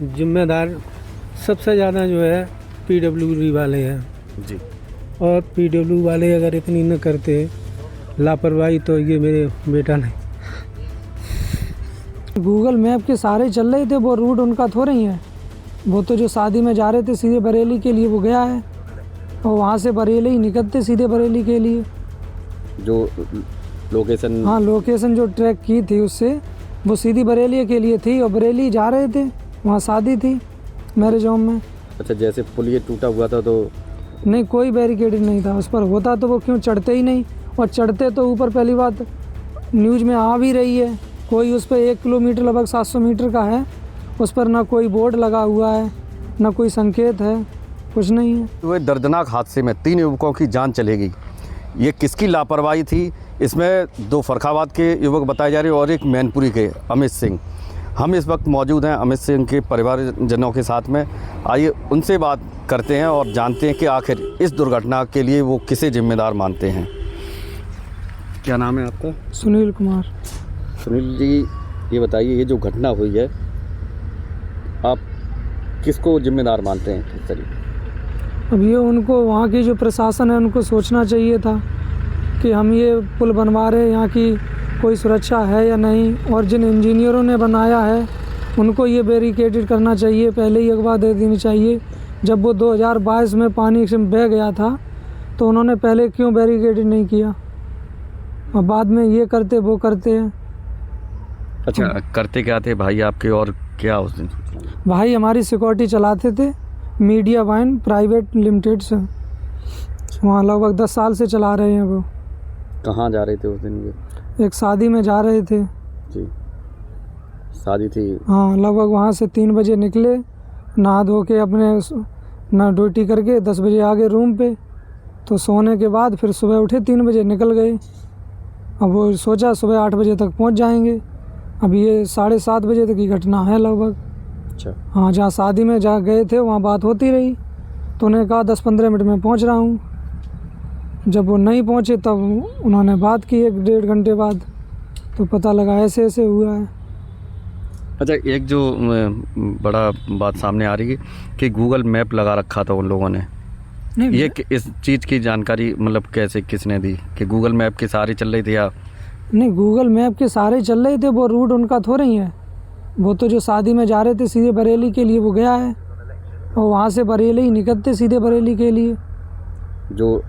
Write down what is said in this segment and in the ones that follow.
जिम्मेदार सबसे ज़्यादा जो है पीडब्ल्यूडी वाले हैं जी। और पीडब्ल्यू वाले अगर इतनी न करते लापरवाही तो ये मेरे बेटा नहीं। गूगल मैप के सारे चल रहे थे, वो रूट उनका थोड़ा ही है। वो तो जो शादी में जा रहे थे सीधे बरेली के लिए वो गया है और वहाँ से बरेली ही निकलते सीधे बरेली के लिए। जो लोकेशन, हाँ, लोकेशन जो ट्रैक की थी उससे वो सीधी बरेली के लिए थी और बरेली जा रहे थे, वहाँ शादी थी मैरिज होम में। अच्छा, जैसे पुल ये टूटा हुआ था तो नहीं, कोई बैरिकेडिंग नहीं था उस पर। होता तो वो क्यों चढ़ते ही नहीं, और चढ़ते तो ऊपर पहली बात न्यूज़ में आ भी रही है, कोई उस पर 1 किलोमीटर लगभग 700 मीटर का है, उस पर ना कोई बोर्ड लगा हुआ है ना कोई संकेत है, कुछ नहीं है। हुए दर्दनाक हादसे में 3 युवकों की जान चली गई। ये किसकी लापरवाही थी? इसमें 2 फरखाबाद के युवक बताए जा रहे हैं और एक मैनपुरी के अमित सिंह। हम इस वक्त मौजूद हैं अमित सिंह के परिवारजनों के साथ में। आइए उनसे बात करते हैं और जानते हैं कि आखिर इस दुर्घटना के लिए वो किसे जिम्मेदार मानते हैं। क्या नाम है आपका? सुनील कुमार। सुनील जी, ये बताइए, ये जो घटना हुई है आप किसको जिम्मेदार मानते हैं, किस तरीके? अब ये उनको, वहाँ की जो प्रशासन है उनको सोचना चाहिए था कि हम ये पुल बनवा रहे हैं, यहाँ की कोई सुरक्षा है या नहीं, और जिन इंजीनियरों ने बनाया है उनको ये बैरिकेडेड करना चाहिए, पहले ही अगवा दे देनी चाहिए। जब वो 2022 में पानी से बह गया था तो उन्होंने पहले क्यों बैरिकेडेड नहीं किया, और बाद में ये करते वो करते हैं। अच्छा, करते क्या थे भाई आपके और क्या उस दिन? भाई हमारी सिक्योरिटी चलाते थे मीडिया वाइन प्राइवेट लिमिटेड से, वहाँ लगभग 10 साल से चला रहे हैं वो। कहाँ जा रहे थे उस दिन? ये एक शादी में जा रहे थे जी, शादी थी। हाँ, लगभग वहाँ से 3 बजे निकले, नहा धो के अपने ना ड्यूटी करके 10 बजे आ गए रूम पे, तो सोने के बाद फिर सुबह उठे 3 बजे निकल गए। अब वो सोचा सुबह 8 बजे तक पहुँच जाएंगे। अब ये 7:30 बजे तक की घटना है लगभग। अच्छा। हाँ, जहाँ शादी में जहाँ गए थे वहाँ बात होती रही, तो उन्होंने कहा 10-15 मिनट में पहुँच रहा हूँ। जब वो नहीं पहुँचे तब उन्होंने बात की 1-1.5 घंटे बाद, तो पता लगा ऐसे ऐसे हुआ है। अच्छा, एक जो बड़ा बात सामने आ रही है कि गूगल मैप लगा रखा था उन लोगों ने, नहीं, ये इस चीज़ की जानकारी मतलब कैसे, किसने दी कि गूगल मैप के सहारे चल रही थी या? नहीं, गूगल मैप के सारे चल रहे थे, वो रूट उनका थोड़ा ही है। वो तो जो शादी में जा रहे थे सीधे बरेली के लिए वो गया है और वहाँ से बरेली ही निकलते सीधे बरेली के लिए। जो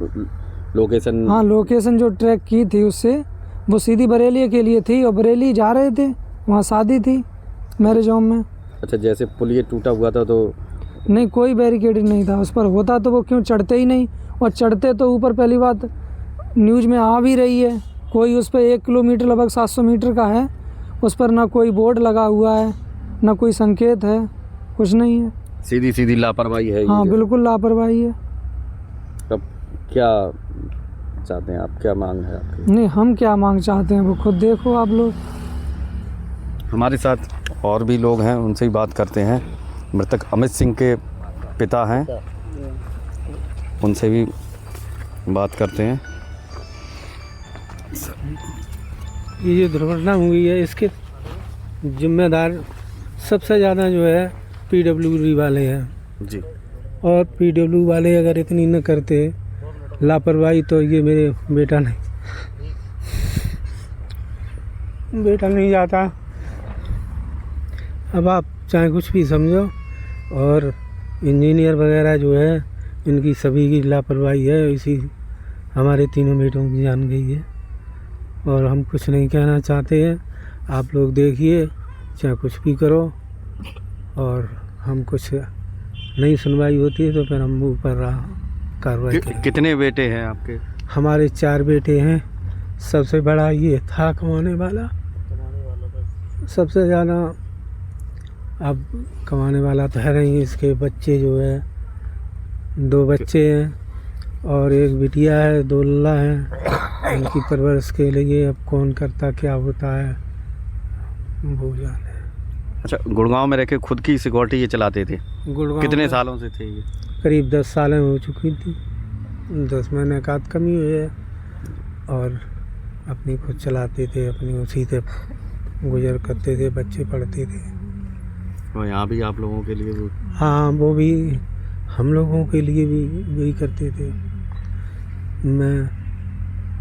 लोकेशन, हाँ, लोकेशन जो ट्रैक की थी उससे वो सीधी बरेली के लिए थी और बरेली जा रहे थे, वहाँ शादी थी मैरिज होम में। अच्छा, जैसे पुल ये टूटा हुआ था तो नहीं, कोई बैरिकेडिंग नहीं था उस पर। होता तो वो क्यों चढ़ते ही नहीं, और चढ़ते तो ऊपर पहली बात न्यूज़ में आ भी रही है, कोई उस पर 1 किलोमीटर लगभग 700 मीटर का है, उस पर ना कोई बोर्ड लगा हुआ है ना कोई संकेत है, कुछ नहीं है। सीधी सीधी लापरवाही है। हाँ, बिल्कुल लापरवाही है। अब क्या चाहते हैं आप, क्या मांग है आपकी? नहीं, हम क्या मांग चाहते हैं वो खुद देखो आप लोग। हमारे साथ और भी लोग हैं, उनसे ही बात करते हैं। मृतक अमित सिंह के पिता हैं, उनसे भी बात करते हैं। ये जो दुर्घटना हुई है इसके जिम्मेदार सबसे ज़्यादा जो है पीडब्ल्यूडी वाले हैं जी। और पीडब्ल्यू वाले अगर इतनी न करते लापरवाही तो ये मेरे बेटा नहीं। बेटा नहीं जाता। अब आप चाहे कुछ भी समझो, और इंजीनियर वगैरह जो है इनकी सभी की लापरवाही है, इसी हमारे तीनों बेटों की जान गई है। और हम कुछ नहीं कहना चाहते हैं, आप लोग देखिए, चाहे कुछ भी करो, और हम कुछ नहीं सुनवाई होती है तो फिर हम ऊपर कार्रवाई करेंगे। कितने बेटे हैं आपके? हमारे 4 बेटे हैं। सबसे बड़ा ये था कमाने वाला, सबसे ज़्यादा अब कमाने वाला तो है नहीं। इसके बच्चे जो है 2 बच्चे हैं और एक बिटिया है, 2 लल्ला हैं। उनकी परवरिश के लिए अब कौन करता क्या होता है वो जाने। अच्छा, गुड़गांव में रह के खुद की सिक्योरिटी ये चलाते थे? गुड़गांव कितने में सालों से थे ये? करीब 10 सालें हो चुकी थी, 10 महीने का कमी हुई है, और अपनी खुद चलाते थे, अपनी उसी से गुजर करते थे, बच्चे पढ़ते थे। और यहाँ भी आप लोगों के लिए वो हाँ, वो भी हम लोगों के लिए भी वही करते थे। मैं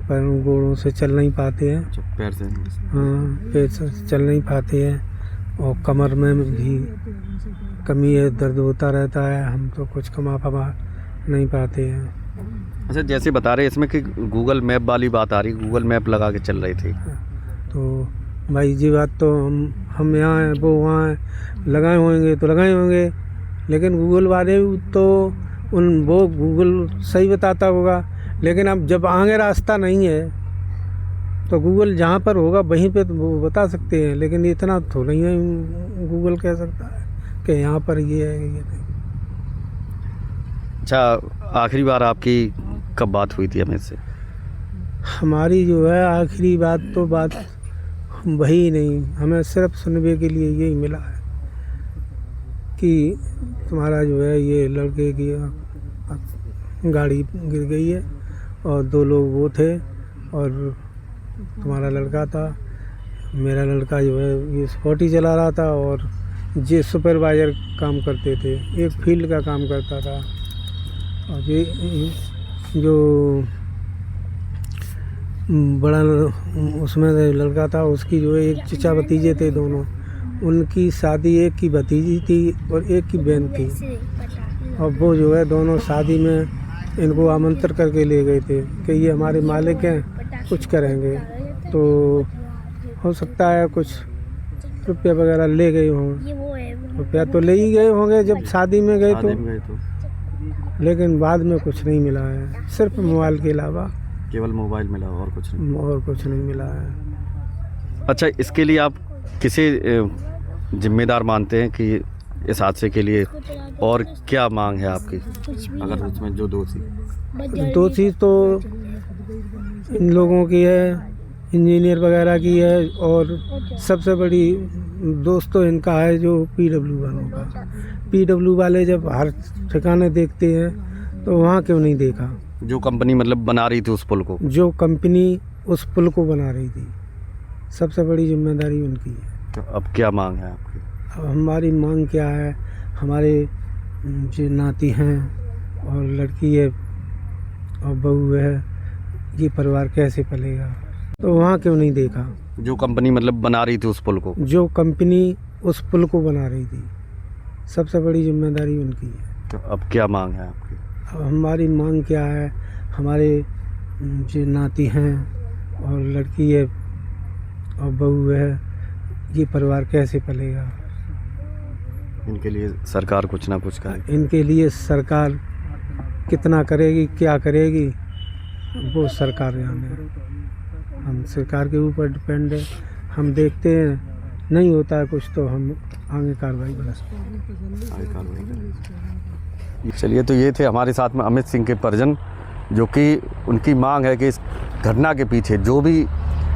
पैरों गोड़ों से चल नहीं पाते हैं। अच्छा, पैर से हाँ, पैर से चल नहीं पाते हैं और कमर में भी कमी है, दर्द होता रहता है। हम तो कुछ कमा नहीं पाते हैं। अच्छा, जैसे बता रहे इसमें कि गूगल मैप वाली बात आ रही, गूगल मैप लगा के चल रही थी। तो भाई जी बात तो हम यहाँ हैं, वो वहाँ हैं, लगाए होंगे तो लगाए होंगे, लेकिन गूगल वाले तो वो गूगल सही बताता होगा, लेकिन अब जब आगे रास्ता नहीं है तो गूगल जहाँ पर होगा वहीं पे तो वो बता सकते हैं, लेकिन इतना थोड़ा ही गूगल कह सकता है कि यहाँ पर ये है, ये नहीं। अच्छा, आखिरी बार आपकी कब बात हुई थी अमित से? हमारी जो है आखिरी बात वही नहीं, हमें सिर्फ सुनने के लिए यही मिला है कि तुम्हारा जो है ये लड़के की गाड़ी गिर गई है और 2 लोग वो थे और तुम्हारा लड़का था। मेरा लड़का जो है ये स्कूटी चला रहा था और ये सुपरवाइज़र काम करते थे, एक फील्ड का काम करता था। और ये जो बड़ा उसमें लड़का था उसकी जो है एक चचा भतीजे थे दोनों, उनकी शादी एक की भतीजी थी और एक की बहन थी, और वो जो है दोनों शादी में इनको आमंत्रित करके ले गए थे कि ये हमारे मालिक हैं, कुछ करेंगे। तो हो सकता है कुछ रुपया वगैरह ले गए हों, रुपया तो ले ही गए होंगे जब शादी में गए तो, लेकिन बाद में कुछ नहीं मिला है, सिर्फ मोबाइल के अलावा केवल मोबाइल मिला और कुछ नहीं मिला है। अच्छा, इसके लिए आप किसे जिम्मेदार मानते हैं कि इस हादसे के लिए, और क्या मांग है आपकी? अगर उसमें जो दोषी तो इन लोगों की है, इंजीनियर वगैरह की है, और सबसे बड़ी दोस्त तो इनका है जो PW वालों का। PW वाले जब हर ठिकाने देखते हैं तो वहाँ क्यों नहीं देखा? जो कंपनी मतलब बना रही थी उस पुल को, जो कंपनी उस पुल को बना रही थी, सबसे बड़ी जिम्मेदारी उनकी है। तो अब क्या मांग है आपकी? अब हमारी मांग क्या है, हमारे जो नाती हैं और लड़की है और बहू है, ये परिवार कैसे पलेगा? तो वहाँ क्यों नहीं देखा? जो कंपनी मतलब बना रही थी उस पुल को, जो कंपनी उस पुल को बना रही थी, सबसे बड़ी जिम्मेदारी उनकी है। तो अब क्या मांग है आपकी? अब हमारी मांग क्या है, हमारे जो नाती हैं और लड़की है और बहू है, ये परिवार कैसे पलेगा? इनके लिए सरकार कुछ ना कुछ करे। इनके लिए सरकार कितना करेगी, क्या करेगी, वो सरकार जाने। हम सरकार के ऊपर डिपेंड है, हम देखते हैं, नहीं होता है कुछ तो हम आगे कार्रवाई करें। चलिए, तो ये थे हमारे साथ में अमित सिंह के परिजन, जो कि उनकी मांग है कि इस घटना के पीछे जो भी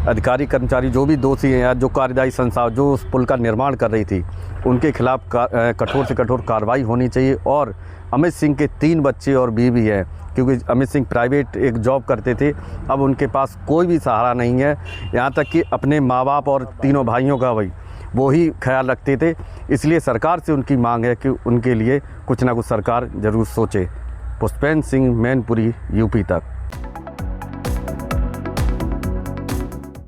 अधिकारी कर्मचारी, जो भी दोषी हैं या जो कार्यदायी संस्था जो उस पुल का निर्माण कर रही थी, उनके खिलाफ कठोर से कठोर कार्रवाई होनी चाहिए। और अमित सिंह के 3 बच्चे और बीवी हैं, क्योंकि अमित सिंह प्राइवेट एक जॉब करते थे, अब उनके पास कोई भी सहारा नहीं है, यहाँ तक कि अपने माँ बाप और तीनों भाइयों का वो ही ख्याल रखते थे। इसलिए सरकार से उनकी मांग है कि उनके लिए कुछ ना कुछ सरकार ज़रूर सोचे। पुष्पेंद्र सिंह, मैनपुरी, यूपी तक।